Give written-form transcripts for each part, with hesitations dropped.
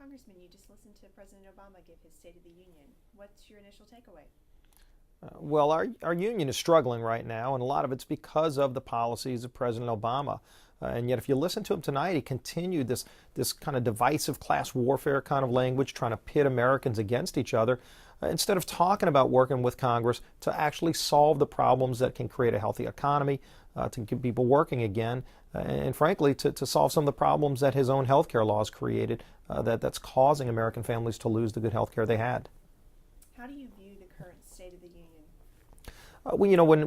Congressman, you just listened to President Obama give his State of the Union. What's your initial takeaway? Well, our union is struggling right now, and a lot of it's because of the policies of President Obama. And yet, if you listen to him tonight, he continued this kind of divisive class warfare kind of language, trying to pit Americans against each other, instead of talking about working with Congress to actually solve the problems that can create a healthy economy, to get people working again, and frankly, to solve some of the problems that his own health care laws created that's causing American families to lose the good health care they had. How do you view the current State of the Union?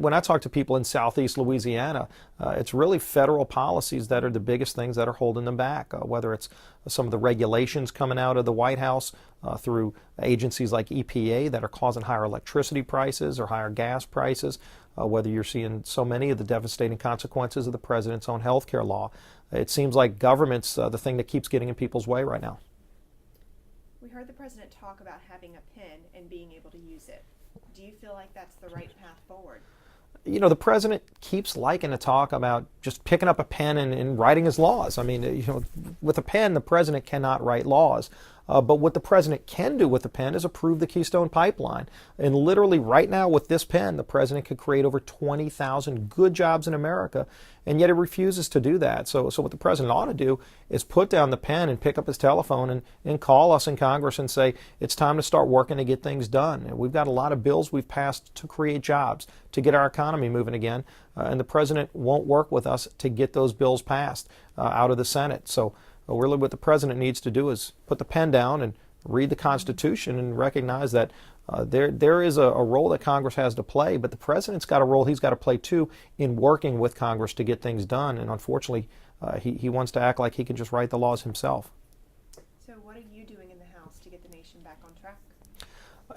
When I talk to people in southeast Louisiana, it's really federal policies that are the biggest things that are holding them back, whether it's some of the regulations coming out of the White House through agencies like EPA that are causing higher electricity prices or higher gas prices, whether you're seeing so many of the devastating consequences of the president's own health care law. It seems like government's the thing that keeps getting in people's way right now. We heard the president talk about having a pen and being able to use it. Do you feel like that's the right path forward? The president keeps liking to talk about just picking up a pen and writing his laws. I mean, with a pen, the president cannot write laws. But what the president can do with the pen is approve the Keystone Pipeline. And literally right now with this pen, the president could create over 20,000 good jobs in America, and yet he refuses to do that. So what the president ought to do is put down the pen and pick up his telephone and call us in Congress and say, it's time to start working to get things done. And we've got a lot of bills we've passed to create jobs, to get our economy moving again, and the president won't work with us to get those bills passed out of the Senate. So really what the president needs to do is put the pen down and read the Constitution and recognize that there is a role that Congress has to play, but the president's got a role he's got to play too in working with Congress to get things done. And unfortunately, he wants to act like he can just write the laws himself. So what are you doing in the House to get the nation back on track?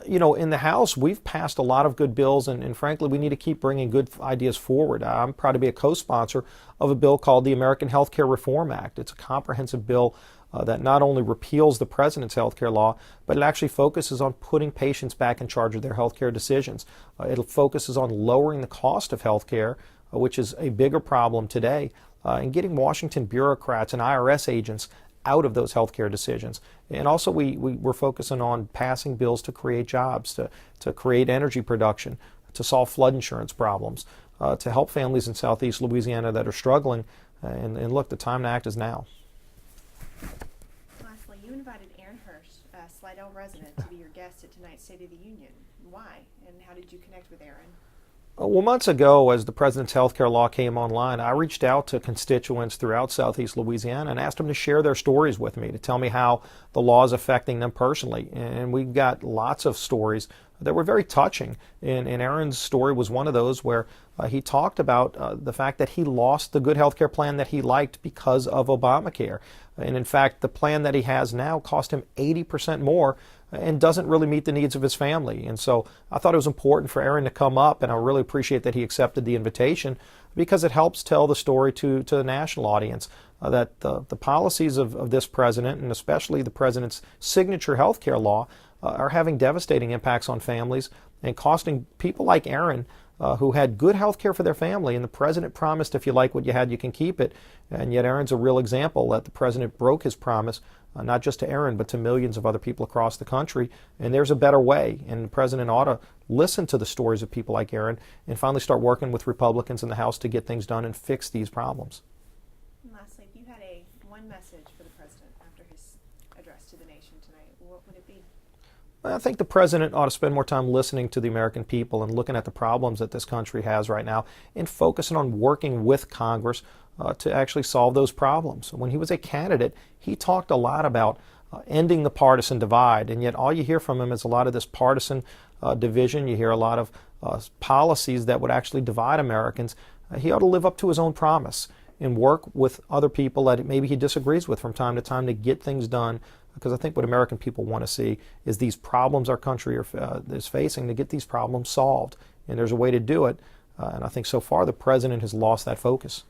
In the House, we've passed a lot of good bills, and frankly, we need to keep bringing good ideas forward. I'm proud to be a co-sponsor of a bill called the American Health Care Reform Act. It's a comprehensive bill that not only repeals the president's health care law, but it actually focuses on putting patients back in charge of their health care decisions. It focuses on lowering the cost of health care, which is a bigger problem today, and getting Washington bureaucrats and IRS agents out of those healthcare decisions. And also we're focusing on passing bills to create jobs, to create energy production, to solve flood insurance problems, to help families in southeast Louisiana that are struggling. And look, the time to act is now. Lastly, you invited Aaron Hirsch, a Slidell resident, to be your guest at tonight's State of the Union. Why? And how did you connect with Aaron? Well, months ago, as the president's health care law came online, I reached out to constituents throughout southeast Louisiana and asked them to share their stories with me, to tell me how the law is affecting them personally. And we got lots of stories that were very touching. And Aaron's story was one of those where he talked about the fact that he lost the good health care plan that he liked because of Obamacare. And in fact, the plan that he has now cost him 80% more and doesn't really meet the needs of his family. And so I thought it was important for Aaron to come up, and I really appreciate that he accepted the invitation, because it helps tell the story to the national audience that the policies of this president, and especially the president's signature health care law, are having devastating impacts on families and costing people like Aaron, who had good health care for their family, and the president promised if you like what you had, you can keep it. And yet Aaron's a real example that the president broke his promise, not just to Aaron, but to millions of other people across the country. And there's a better way, and the president ought to listen to the stories of people like Aaron and finally start working with Republicans in the House to get things done and fix these problems. And lastly, if you had one message for the president after his address to the nation tonight, what would it be? I think the president ought to spend more time listening to the American people and looking at the problems that this country has right now and focusing on working with Congress to actually solve those problems. When he was a candidate, he talked a lot about ending the partisan divide, and yet all you hear from him is a lot of this partisan division. You hear a lot of policies that would actually divide Americans. He ought to live up to his own promise and work with other people that maybe he disagrees with from time to time to get things done, because I think what American people want to see is these problems our country is facing, to get these problems solved. And there's a way to do it, and I think so far the president has lost that focus.